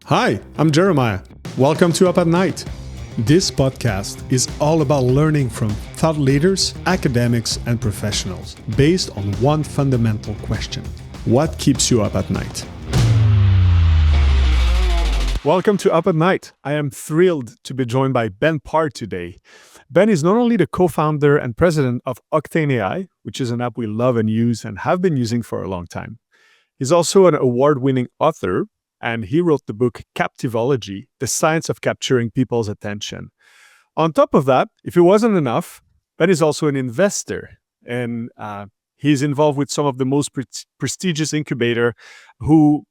Hi, I'm Jeremiah. Welcome to Up at Night. This podcast is all about learning from thought leaders, academics, and professionals based on one fundamental question. What keeps you up at night? Welcome to Up at Night. I am thrilled to be joined by Ben Parr today. Ben is not only the co-founder and president of Octane AI, which is an app we love and use and have been using for a long time. He's also an award-winning author, and he wrote the book Captivology, The Science of Capturing People's Attention. On top of that, if it wasn't enough, Ben is also an investor, and he's involved with some of the most prestigious incubator who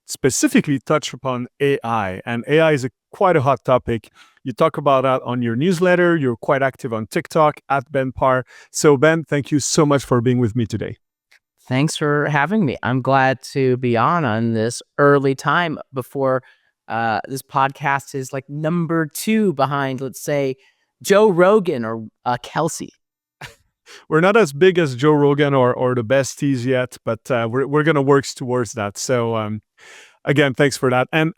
specifically touch upon AI, and AI is quite a hot topic. You talk about that on your newsletter. You're quite active on TikTok at Ben Parr. So Ben, thank you so much for being with me today. Thanks for having me. I'm glad to be on this early time before this podcast is like number 2 behind, let's say, Joe Rogan or Kelsey. We're not as big as Joe Rogan or the besties yet, but we're going to work towards that. So again, thanks for that. And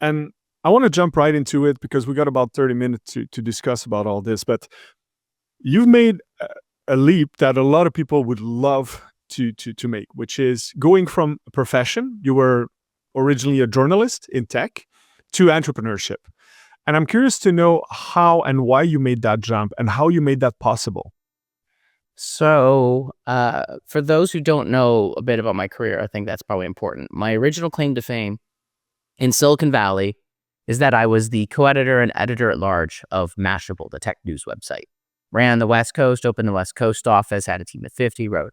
I want to jump right into it because we got about 30 minutes to discuss about all this. But you've made a leap that a lot of people would love to make, which is going from a profession. You were originally a journalist in tech to entrepreneurship. And I'm curious to know how and why you made that jump and how you made that possible. So for those who don't know a bit about my career, I think that's probably important. My original claim to fame in Silicon Valley is that I was the co-editor and editor-at-large of Mashable, the tech news website. Ran the West Coast, opened the West Coast office, had a team of 50, wrote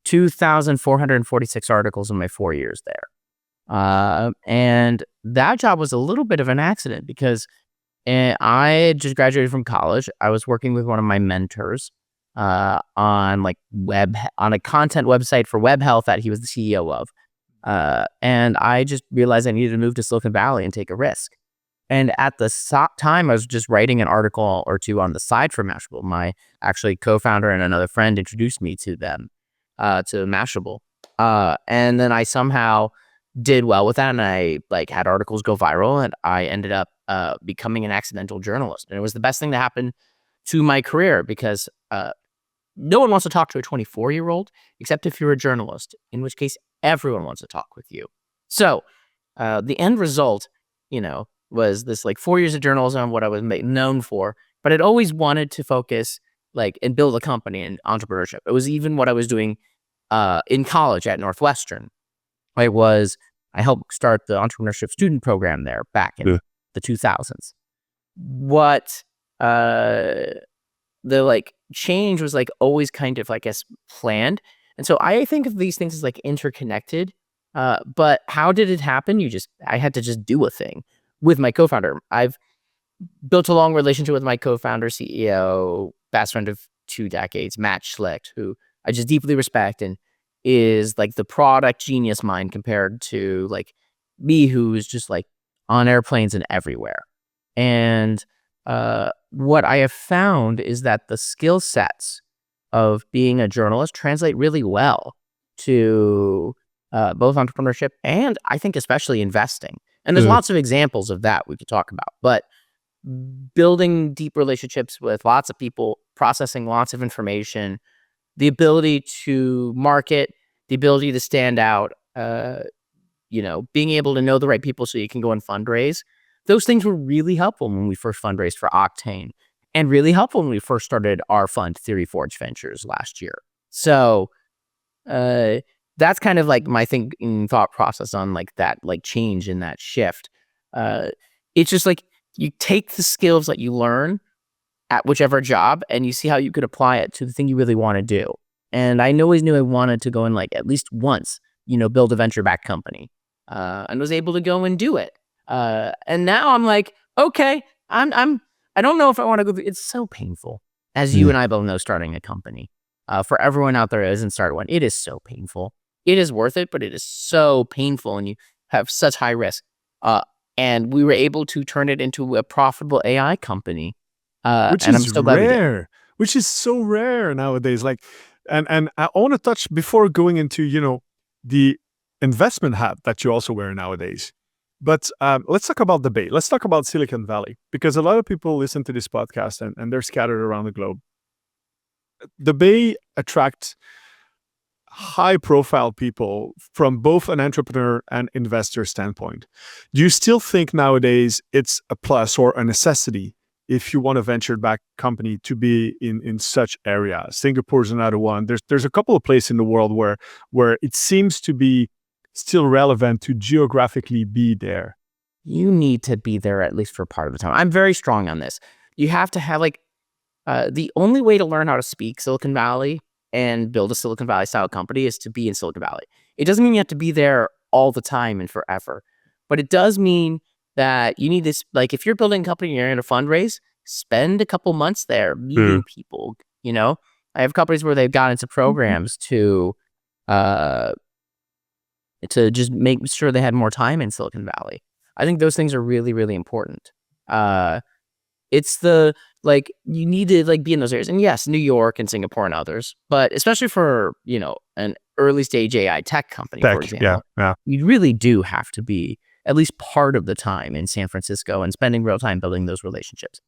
2,446 articles in my 4 years there. And that job was a little bit of an accident because I just graduated from college. I was working with one of my mentors on a content website for web health that he was the CEO of. And I just realized I needed to move to Silicon Valley and take a risk. And at the time, I was just writing an article or two on the side for Mashable. My actually co-founder and another friend introduced me to them. To Mashable. And then I somehow did well with that, and I had articles go viral, and I ended up becoming an accidental journalist. And it was the best thing to happen to my career because no one wants to talk to a 24-year-old except if you're a journalist, in which case everyone wants to talk with you. So the end result, was this 4 years of journalism, what I was known for, but I'd always wanted to focus and build a company in entrepreneurship. It was even what I was doing in college at Northwestern. I helped start the entrepreneurship student program there back in the 2000s. What the change was always kind of, planned. And so I think of these things as interconnected. But how did it happen? I had to just do a thing with my co-founder. I've built a long relationship with my co-founder, CEO, best friend of 2 decades, Matt Schlicht, who I just deeply respect and is the product genius mind compared to me, who's just on airplanes and everywhere. And what I have found is that the skill sets of being a journalist translate really well to both entrepreneurship and I think especially investing. And there's lots of examples of that we could talk about, but building deep relationships with lots of people, processing lots of information, the ability to market, the ability to stand out, being able to know the right people so you can go and fundraise. Those things were really helpful when we first fundraised for Octane and really helpful when we first started our fund, Theory Forge Ventures, last year. So that's kind of my thinking thought process on that change in that shift. It's just you take the skills that you learn at whichever job and you see how you could apply it to the thing you really want to do. And I always knew I wanted to go and at least once, build a venture-backed company and was able to go and do it. And now I'm okay, I don't know if I want to go through. It's so painful, as you and I both know, starting a company. For everyone out there who hasn't started one, it is so painful. It is worth it, but it is so painful and you have such high risk. And we were able to turn it into a profitable AI company. Which and is I'm so glad rare, which is so rare nowadays. And I want to touch before going into, the investment hat that you also wear nowadays. But let's talk about the Bay. Let's talk about Silicon Valley, because a lot of people listen to this podcast and they're scattered around the globe. The Bay attracts high-profile people from both an entrepreneur and investor standpoint. Do you still think nowadays it's a plus or a necessity if you want a venture-backed company to be in such areas? Singapore's another one. There's a couple of places in the world where it seems to be still relevant to geographically be there. You need to be there at least for part of the time. I'm very strong on this. You have to have the only way to learn how to speak Silicon Valley and build a Silicon Valley style company is to be in Silicon Valley. It doesn't mean you have to be there all the time and forever, but it does mean that you need this, if you're building a company and you're in a fundraise, spend a couple months there meeting people, I have companies where they've got into programs to just make sure they had more time in Silicon Valley. I think those things are really, really important. It's you need to be in those areas. And yes, New York and Singapore and others, but especially for, an early stage AI tech company, for example, you really do have to be at least part of the time in San Francisco and spending real time building those relationships.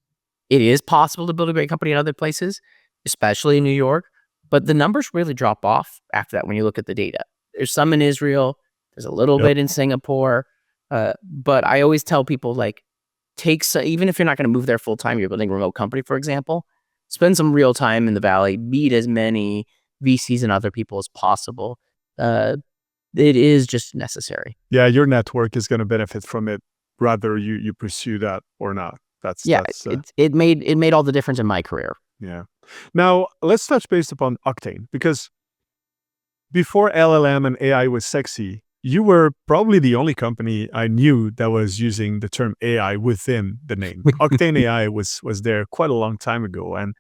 It is possible to build a great company in other places, especially in New York, but the numbers really drop off after that when you look at the data. There's some in Israel, there's a little bit in Singapore, but I always tell people, even if you're not going to move there full time, you're building a remote company, for example, spend some real time in the Valley, meet as many VCs and other people as possible. It is just necessary. Yeah, your network is going to benefit from it, whether you pursue that or not. It made all the difference in my career. Yeah. Now let's touch base upon Octane, because before LLM and AI was sexy, you were probably the only company I knew that was using the term AI within the name. Octane AI was there quite a long time ago. And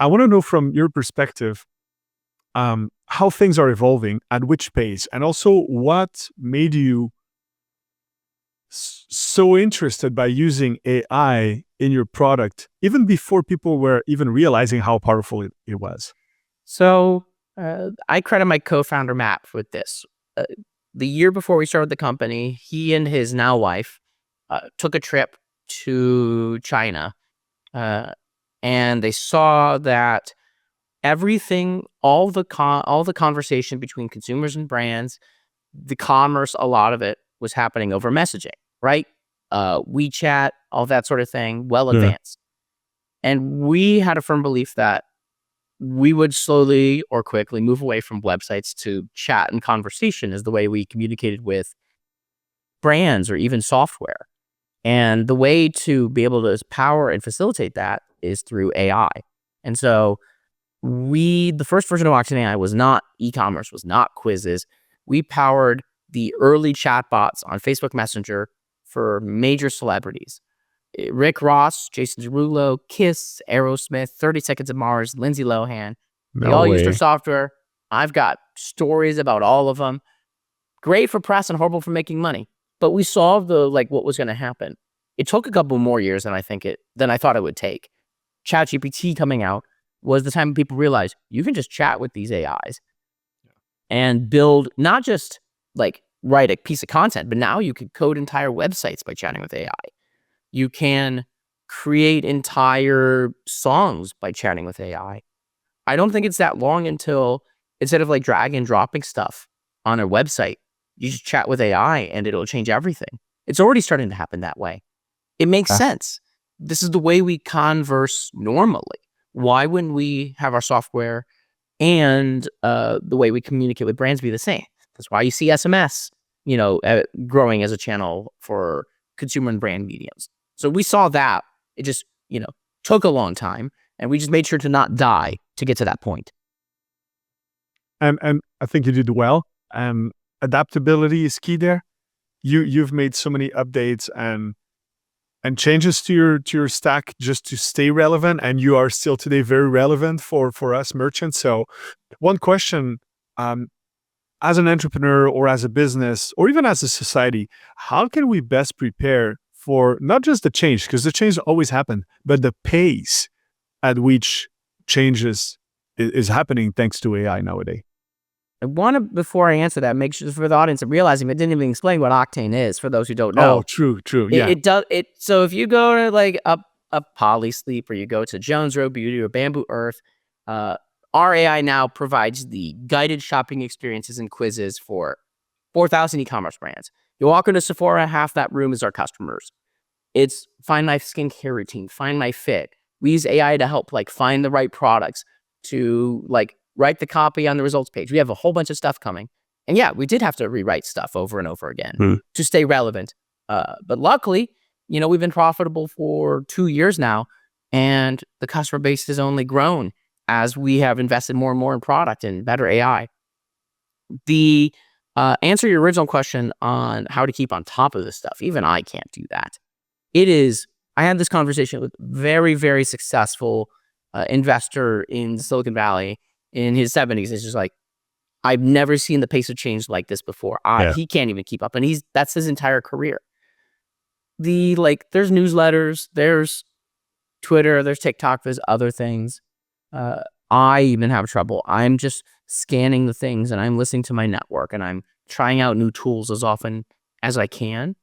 I want to know from your perspective, how things are evolving, at which pace, and also what made you so interested by using AI in your product, even before people were even realizing how powerful it was. So I credit my co-founder, Matt, with this. The year before we started the company, he and his now wife took a trip to China, and they saw that everything, all the conversation between consumers and brands, the commerce, a lot of it was happening over messaging, right? WeChat, all that sort of thing, well advanced. And we had a firm belief that we would slowly or quickly move away from websites to chat and conversation as the way we communicated with brands or even software. And the way to be able to power and facilitate that is through AI. And so the first version of Octane AI was not e-commerce, was not quizzes. We powered the early chatbots on Facebook Messenger for major celebrities. Rick Ross, Jason Derulo, Kiss, Aerosmith, 30 Seconds of Mars, Lindsay Lohan. They all used our software. I've got stories about all of them. Great for press and horrible for making money. But we solved what was going to happen. It took a couple more years than I thought it would take. ChatGPT coming out was the time people realized you can just chat with these AIs and build, not just write a piece of content, but now you can code entire websites by chatting with AI. You can create entire songs by chatting with AI. I don't think it's that long until, instead of drag and dropping stuff on a website, you just chat with AI and it'll change everything. It's already starting to happen that way. It makes sense. This is the way we converse normally. Why wouldn't we have our software and the way we communicate with brands be the same? That's why you see SMS, growing as a channel for consumer and brand mediums. So we saw that. It just, took a long time, and we just made sure to not die to get to that point. And I think you did well. Adaptability is key there. You've made so many updates and changes to your stack just to stay relevant, and you are still today very relevant for us merchants. So one question, as an entrepreneur or as a business or even as a society, how can we best prepare for not just the change, because the change always happen, but the pace at which changes is happening thanks to AI nowadays? I want to, before I answer that, make sure for the audience of realizing I didn't even explain what Octane is for those who don't Oh, know. true. It, Yeah. it does it. So if you go to like a Polysleep, or you go to Jones Road Beauty or Bamboo Earth, our AI now provides the guided shopping experiences and quizzes for 4,000 e-commerce brands. You walk into Sephora, half that room is our customers. It's find my skincare routine, find my fit. We use AI to help like find the right products, to like write the copy on the results page. We have a whole bunch of stuff coming. And yeah, we did have to rewrite stuff over and over again to stay relevant. But luckily, we've been profitable for 2 years now, and the customer base has only grown as we have invested more and more in product and better AI. The answer your original question on how to keep on top of this stuff, even I can't do that. I had this conversation with very, very successful investor in Silicon Valley in his 70s. It's just like, I've never seen the pace of change like this before. He can't even keep up. And that's his entire career. There's newsletters, there's Twitter, there's TikTok, there's other things. I even have trouble. I'm just scanning the things, and I'm listening to my network, and I'm trying out new tools as often as I can.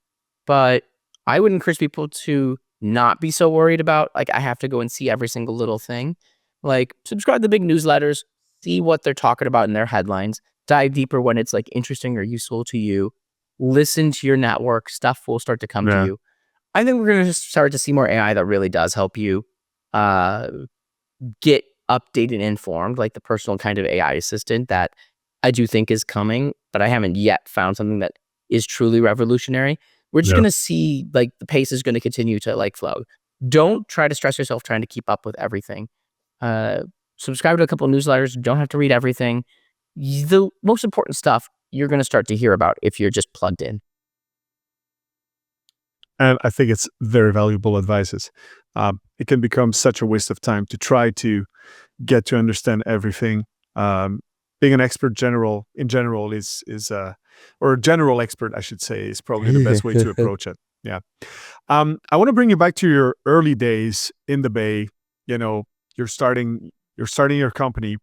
But I would encourage people to not be so worried about, like, I have to go and see every single little thing. Like, subscribe to the big newsletters, see what they're talking about in their headlines, dive deeper when it's like interesting or useful to you. Listen to your network, stuff will start to come to you. I think we're going to start to see more AI that really does help you get updated and informed, like the personal kind of AI assistant that I do think is coming, but I haven't yet found something that is truly revolutionary. We're just going to see, like, the pace is going to continue to like flow. Don't try to stress yourself trying to keep up with everything. Subscribe to a couple of newsletters. Don't have to read everything. The most important stuff you're going to start to hear about if you're just plugged in. And I think it's very valuable advices. It can become such a waste of time to try to get to understand everything. Being an expert in general is or a general expert, I should say, is probably the best way to approach it. Yeah. I want to bring you back to your early days in the Bay. You're starting your company.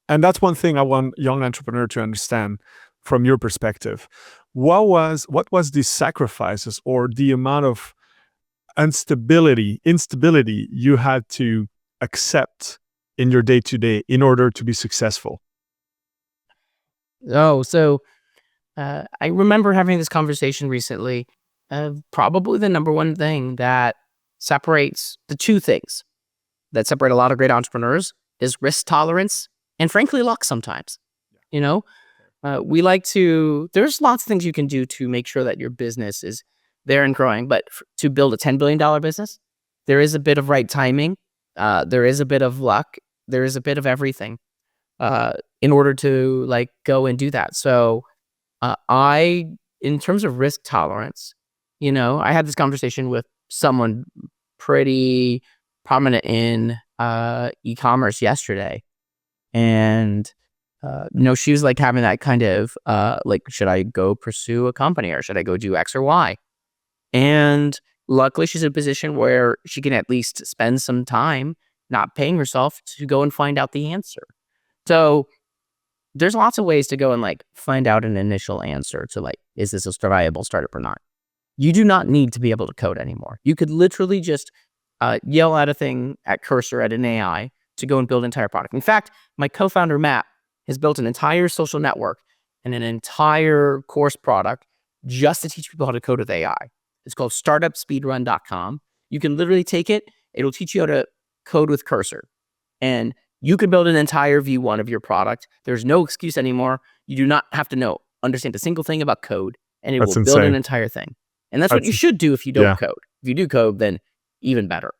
And that's one thing I want young entrepreneur to understand from your perspective. What was the sacrifices or the amount of instability you had to accept in your day-to-day in order to be successful? So I remember having this conversation recently. Probably the number one thing that separates the two things that separate a lot of great entrepreneurs is risk tolerance and, frankly, luck sometimes. There's lots of things you can do to make sure that your business is there and growing, but to build a $10 billion business, there is a bit of right timing. There is a bit of luck. There is a bit of everything in order to like go and do that. So in terms of risk tolerance, I had this conversation with someone pretty prominent in e-commerce yesterday. And she was like having that kind of like, should I go pursue a company or should I go do X or Y? And luckily she's in a position where she can at least spend some time not paying herself to go and find out the answer. So there's lots of ways to go and like find out an initial answer to like, is this a viable startup or not? You do not need to be able to code anymore. You could literally just yell at a thing, at Cursor, at an AI to go and build an entire product. In fact, my co-founder, Matt, has built an entire social network and an entire course product just to teach people how to code with AI. It's called startupspeedrun.com. You can literally take it. It'll teach you how to code with Cursor. And you can build an entire V1 of your product. There's no excuse anymore. You do not have to understand a single thing about code, and it will build an entire thing. And that's what you should do if you don't code. If you do code, then even better.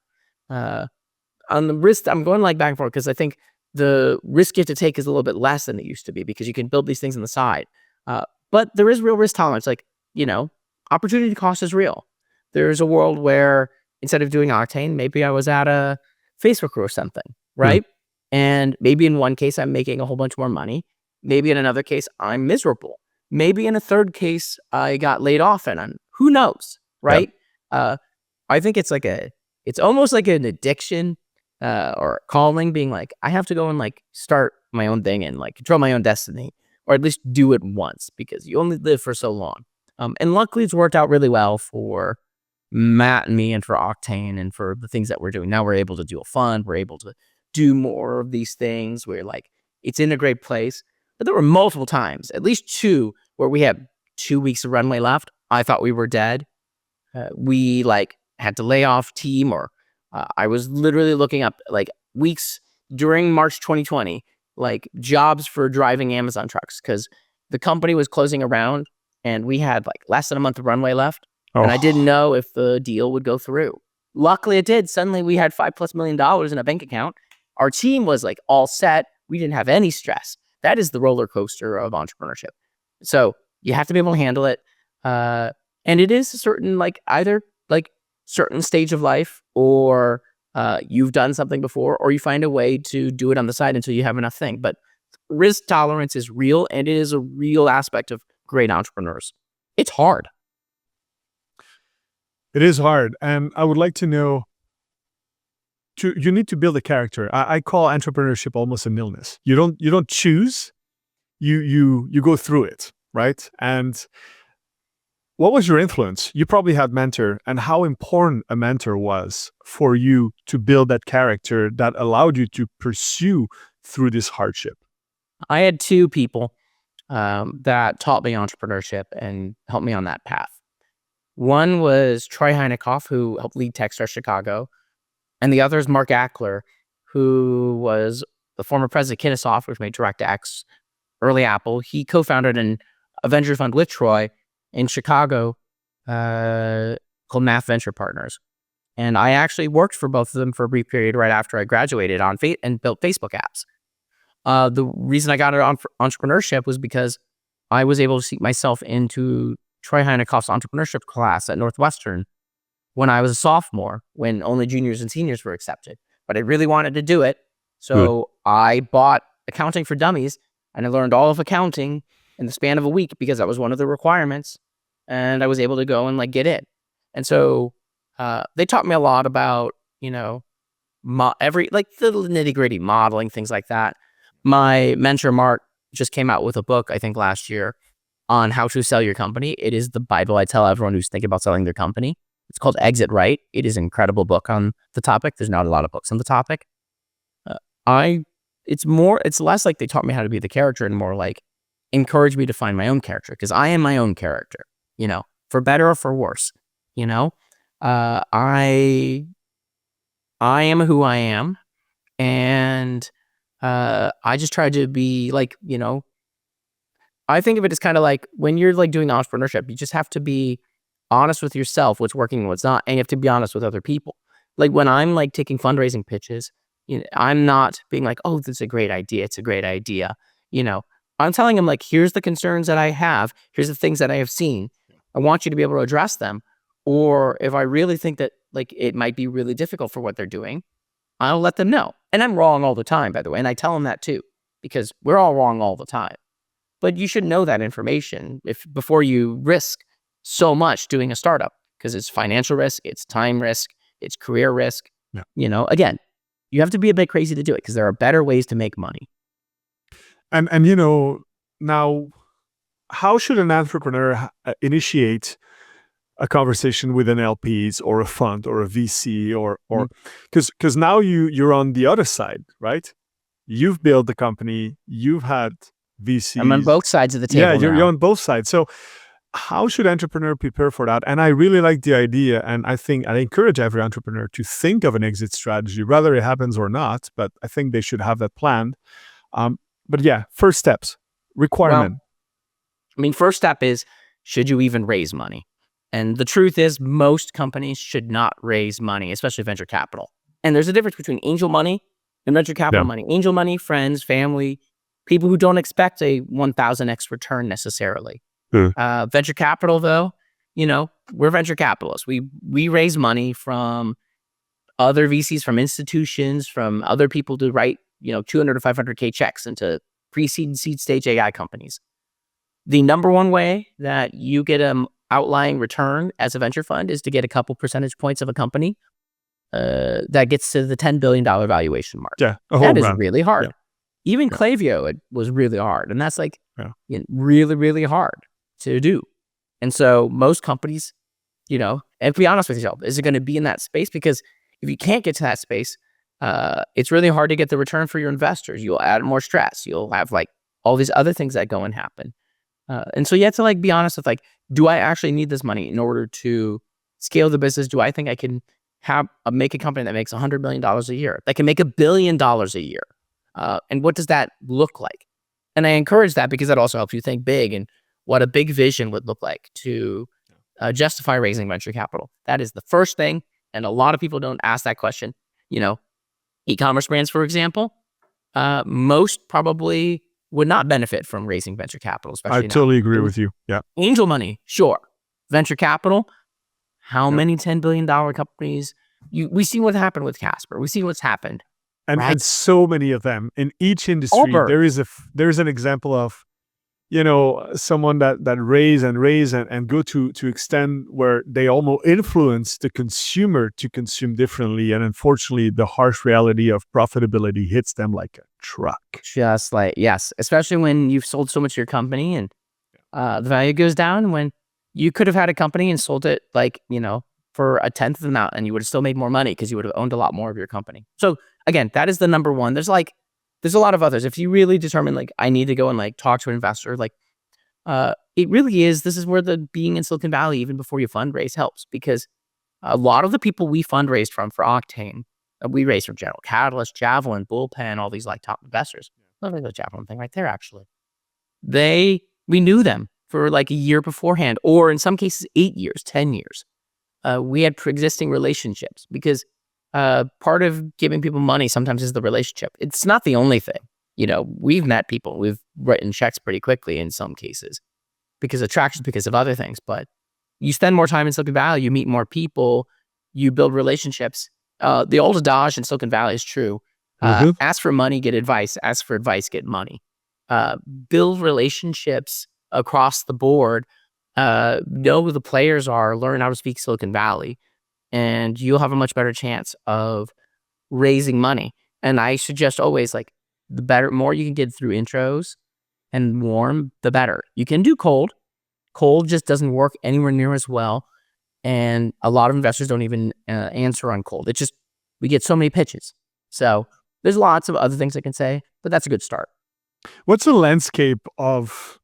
On the risk, I'm going like back and forth because I think the risk you have to take is a little bit less than it used to be because you can build these things on the side. But there is real risk tolerance. Like, opportunity cost is real. There's a world where instead of doing Octane, maybe I was at a Facebook or something, right? And maybe in one case, I'm making a whole bunch more money. Maybe in another case, I'm miserable. Maybe in a third case, I got laid off and who knows, right? I think it's almost like an addiction or calling, being like, I have to go and like start my own thing and like control my own destiny, or at least do it once, because you only live for so long. And luckily it's worked out really well for Matt and me and for Octane and for the things that we're doing. Now we're able to do a fund. We're able to do more of these things where like it's in a great place. But there were multiple times, at least two, where we had 2 weeks of runway left. I thought we were dead. We like had to lay off team, or I was literally looking up like weeks during March 2020, like jobs for driving Amazon trucks, because the company was closing around and we had like less than a month of runway left. And I didn't know if the deal would go through. Luckily it did. Suddenly we had $5+ million in a bank account. Our team was like all set. We didn't have any stress. That is the roller coaster of entrepreneurship. So you have to be able to handle it. And it is a certain like either like certain stage of life, or you've done something before, or you find a way to do it on the side until you have enough thing. But risk tolerance is real, and it is a real aspect of great entrepreneurs. It's hard. It is hard, and I would like to know. You need to build a character. I call entrepreneurship almost an illness. You don't choose. You go through it, right? And what was your influence? You probably had mentor, and how important a mentor was for you to build that character that allowed you to pursue through this hardship. I had two people that taught me entrepreneurship and helped me on that path. One was Troy Heinekoff, who helped lead Techstars Chicago. And the other is Mark Ackler, who was the former president of Kinasoft, which made DirectX, early Apple. He co-founded a venture fund with Troy in Chicago called Math Venture Partners. And I actually worked for both of them for a brief period right after I graduated and built Facebook apps. The reason I got into entrepreneurship was because I was able to seek myself into Troy Heinekoff's entrepreneurship class at Northwestern when I was a sophomore, when only juniors and seniors were accepted. But I really wanted to do it. So I bought Accounting for Dummies, and I learned all of accounting in the span of a week because that was one of the requirements. And I was able to go and like get in. And so they taught me a lot about, you know, like the nitty gritty modeling, things like that. My mentor, Mark, just came out with a book, I think last year, on how to sell your company. It is the Bible I tell everyone who's thinking about selling their company. It's called Exit Right. It is an incredible book on the topic. There's not a lot of books on the topic. It's less like they taught me how to be the character and more like encourage me to find my own character, because I am my own character, you know, for better or for worse, you know. I am who I am, and I just try to be like, you know, I think of it as kind of like when you're like doing entrepreneurship, you just have to be honest with yourself, what's working and what's not, and you have to be honest with other people. Like when I'm like taking fundraising pitches, you know, I'm not being like, oh, this is a great idea. It's a great idea. You know, I'm telling them like, here's the concerns that I have. Here's the things that I have seen. I want you to be able to address them. Or if I really think that like it might be really difficult for what they're doing, I'll let them know. And I'm wrong all the time, by the way. And I tell them that too, because we're all wrong all the time. But you should know that information before you risk so much doing a startup, because it's financial risk, it's time risk, it's career risk. Yeah. You know, again, you have to be a bit crazy to do it, because there are better ways to make money. And you know, now, how should an entrepreneur initiate a conversation with an LPs or a fund or a VC or because now you're on the other side, right? You've built the company, you've had VCs. I'm on both sides of the table. Yeah, you're on both sides. So how should entrepreneur prepare for that? And I really like the idea, and I think I encourage every entrepreneur to think of an exit strategy, whether it happens or not. But I think they should have that planned. But yeah, first steps, requirement. Well, I mean, first step is, should you even raise money? And the truth is, most companies should not raise money, especially venture capital. And there's a difference between angel money and venture capital money. Angel money, friends, family, people who don't expect a 1,000x return necessarily. Venture capital, though, you know, we're venture capitalists. We raise money from other VCs, from institutions, from other people to write, you know, 200 to 500K checks into pre-seed and seed stage AI companies. The number one way that you get an outlying return as a venture fund is to get a couple percentage points of a company. that gets to the $10 billion valuation mark. Yeah, a That home is run. really hard. Yeah. Even Yeah. Klaviyo, it was really hard. And that's like Yeah. really, really hard to do. And so most companies, and to be honest with yourself, is it going to be in that space? Because if you can't get to that space, it's really hard to get the return for your investors. You'll add more stress. You'll have like all these other things that go and happen. And so you have to like be honest with like, do I actually need this money in order to scale the business? Do I think I can make a company that makes $100 million a year, that can make $1 billion a year? And what does that look like? And I encourage that because that also helps you think big and what a big vision would look like to justify raising venture capital. That is the first thing. And a lot of people don't ask that question. E-commerce brands, for example, most probably would not benefit from raising venture capital, I especially now. totally agree with you. Yeah. Angel money, sure. Venture capital, how many $10 billion companies? We see what happened with Casper. We see what's happened. And Right. and so many of them in each industry. Over. There's an example of someone that raise and go to extent where they almost influence the consumer to consume differently, and unfortunately the harsh reality of profitability hits them like a truck. Just like, yes, especially when you've sold so much of your company and the value goes down, when you could have had a company and sold it like, for a tenth of the amount and you would have still made more money because you would have owned a lot more of your company. So again, that is the number one. There's a lot of others. If you really determine like, I need to go and like talk to an investor, like it really is, this is where the being in Silicon Valley, even before you fundraise, helps, because a lot of the people we fundraised from for Octane, we raised from General Catalyst, Javelin, Bullpen, all these like top investors. Look at the Javelin thing right there, actually. We knew them for like a year beforehand, or in some cases, 8 years, 10 years. We had pre-existing relationships because part of giving people money sometimes is the relationship. It's not the only thing. We've met people, we've written checks pretty quickly in some cases because attraction, because of other things. But you spend more time in Silicon Valley, you meet more people, you build relationships. The old adage in Silicon Valley is true. Ask for money, get advice. Ask for advice, get money. Build relationships across the board. Know who the players are. Learn how to speak Silicon Valley. And you'll have a much better chance of raising money. And I suggest always like the more you can get through intros and warm, the better. You can do cold. Cold just doesn't work anywhere near as well. And a lot of investors don't even answer on cold. It's just, we get so many pitches. So there's lots of other things I can say, but that's a good start. What's the landscape of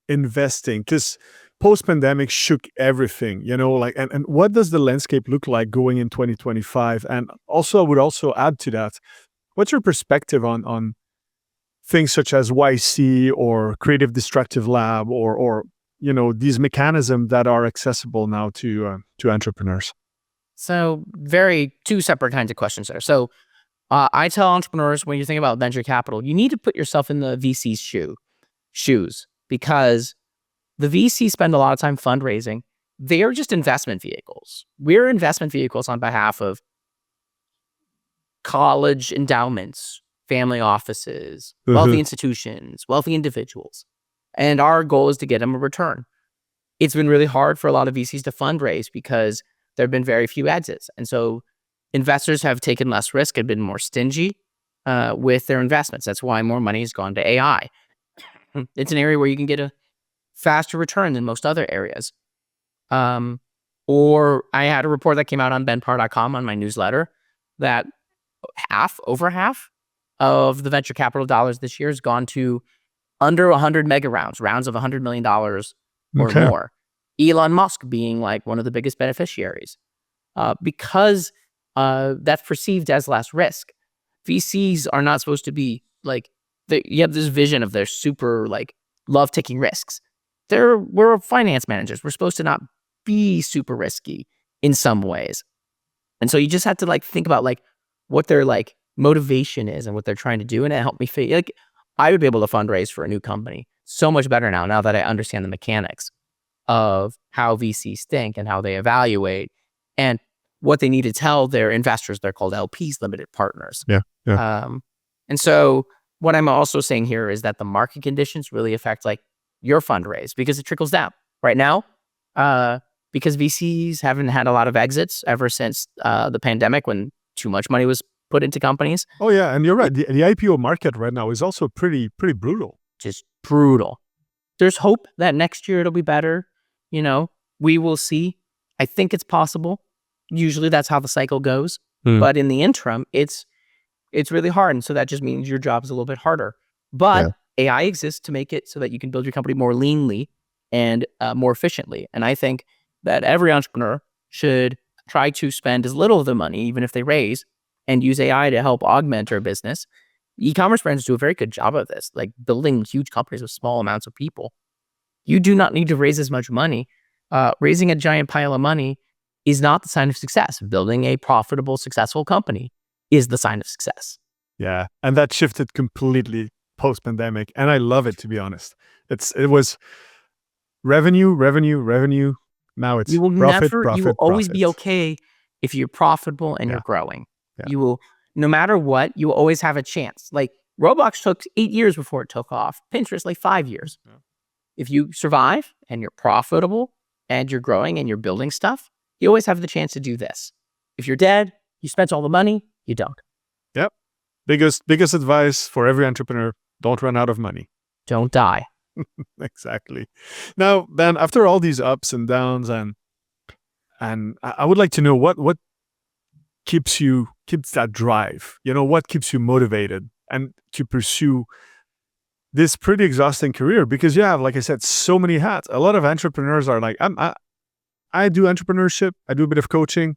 investing? Because post-pandemic shook everything, and what does the landscape look like going in 2025? And also, I would also add to that, what's your perspective on things such as YC or Creative Destructive Lab or these mechanisms that are accessible now to entrepreneurs? So two separate kinds of questions there. So I tell entrepreneurs, when you think about venture capital, you need to put yourself in the VC's shoes, because the VCs spend a lot of time fundraising. They are just investment vehicles. We're investment vehicles on behalf of college endowments, family offices, wealthy institutions, wealthy individuals. And our goal is to get them a return. It's been really hard for a lot of VCs to fundraise because there have been very few exits. And so investors have taken less risk and been more stingy with their investments. That's why more money has gone to AI. It's an area where you can get a faster return than most other areas. Or I had a report that came out on benparr.com on my newsletter that over half of the venture capital dollars this year has gone to under 100 mega rounds of $100 million or more. Elon Musk being like one of the biggest beneficiaries because that's perceived as less risk. VCs are not supposed to be like, you have this vision of they're super like love taking risks. We're finance managers. We're supposed to not be super risky in some ways. And so you just have to like think about like what their like motivation is and what they're trying to do. And it helped me feel like I would be able to fundraise for a new company so much better now that I understand the mechanics of how VCs think and how they evaluate and what they need to tell their investors. They're called LPs, limited partners. Yeah. And so what I'm also saying here is that the market conditions really affect like your fundraise because it trickles down right now. because VCs haven't had a lot of exits ever since the pandemic when too much money was put into companies. Oh yeah, and you're right. The IPO market right now is also pretty brutal. Just brutal. There's hope that next year it'll be better. We will see. I think it's possible. Usually that's how the cycle goes. But in the interim, it's really hard. And so that just means your job is a little bit harder. But AI exists to make it so that you can build your company more leanly and more efficiently. And I think that every entrepreneur should try to spend as little of the money, even if they raise, and use AI to help augment their business. E-commerce brands do a very good job of this, like building huge companies with small amounts of people. You do not need to raise as much money. Raising a giant pile of money is not the sign of success. Building a profitable, successful company is the sign of success. Yeah, and that shifted completely post-pandemic, and I love it, to be honest. It was revenue. Now it's you will profit, you will always be okay if you're profitable and you're growing. Yeah. You will, no matter what, you will always have a chance. Like Roblox took 8 years before it took off. Pinterest, like 5 years. Yeah. If you survive and you're profitable and you're growing and you're building stuff, you always have the chance to do this. If you're dead, you spent all the money, you don't. Yep. Biggest advice for every entrepreneur, don't run out of money. Don't die. Exactly. Now, Ben, after all these ups and downs, and I would like to know what keeps that drive, what keeps you motivated and to pursue this pretty exhausting career, because you have, like I said, so many hats. A lot of entrepreneurs are like, I do entrepreneurship, I do a bit of coaching.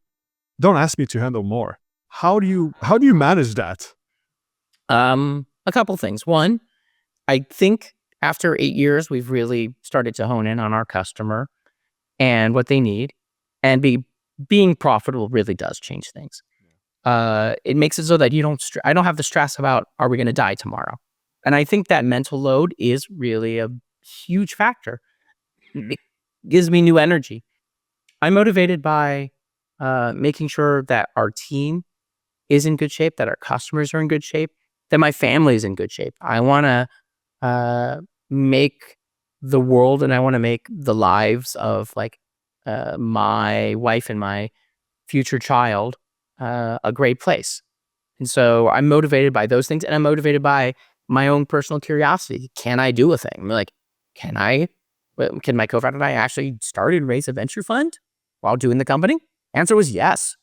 Don't ask me to handle more. How do you manage that? A couple things. One, I think after 8 years, we've really started to hone in on our customer and what they need, and being profitable really does change things. It makes it so that I don't have the stress about, are we going to die tomorrow? And I think that mental load is really a huge factor. It gives me new energy. I'm motivated by making sure that our team is in good shape, that our customers are in good shape, that my family is in good shape. I want to make the world, and I want to make the lives of my wife and my future child a great place. And so I'm motivated by those things, and I'm motivated by my own personal curiosity. Can I do a thing? Like, can my co-founder and I actually start and raise a venture fund while doing the company? Answer was yes.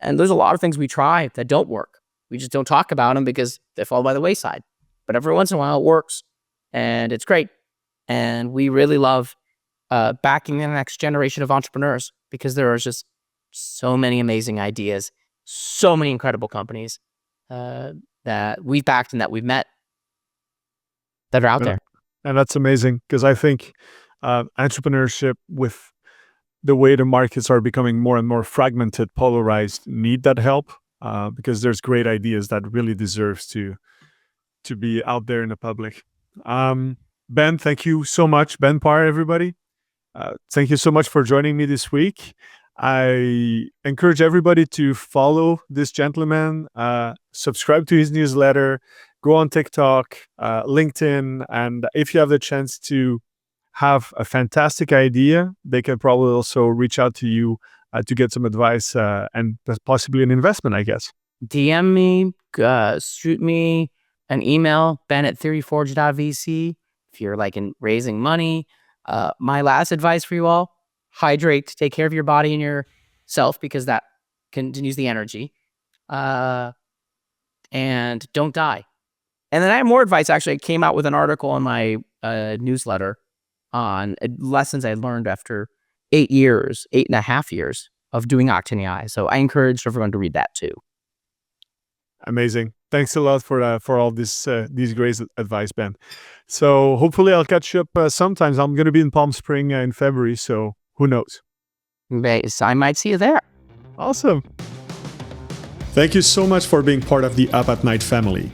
And there's a lot of things we try that don't work. We just don't talk about them because they fall by the wayside. But every once in a while it works, and it's great. And we really love backing the next generation of entrepreneurs, because there are just so many amazing ideas, so many incredible companies that we've backed and that we've met that are out there. And that's amazing, because I think entrepreneurship, with the way the markets are becoming more and more fragmented, polarized, need that help, because there's great ideas that really deserves to be out there in the public. Ben, thank you so much. Ben Parr, everybody. Thank you so much for joining me this week. I encourage everybody to follow this gentleman, subscribe to his newsletter, go on TikTok, LinkedIn, and if you have the chance to have a fantastic idea, they can probably also reach out to you to get some advice and possibly an investment, I guess. DM me, shoot me an email, ben@theoryforge.vc. If you're in raising money. My last advice for you all: hydrate, take care of your body and yourself, because that continues the energy. And don't die. And then I have more advice. Actually, I came out with an article in my newsletter on lessons I learned after 8.5 years of doing Octane AI. So I encourage everyone to read that too. Amazing. Thanks a lot for all these great advice, Ben. So hopefully I'll catch you up sometimes. I'm going to be in Palm Springs in February, so who knows? I might see you there. Awesome. Thank you so much for being part of the Up at Night family.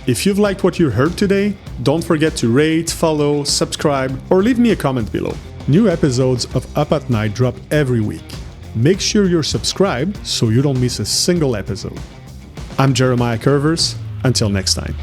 If you've liked what you heard today, don't forget to rate, follow, subscribe, or leave me a comment below. New episodes of Up at Night drop every week. Make sure you're subscribed so you don't miss a single episode. I'm Jeremiah Curvers. Until next time.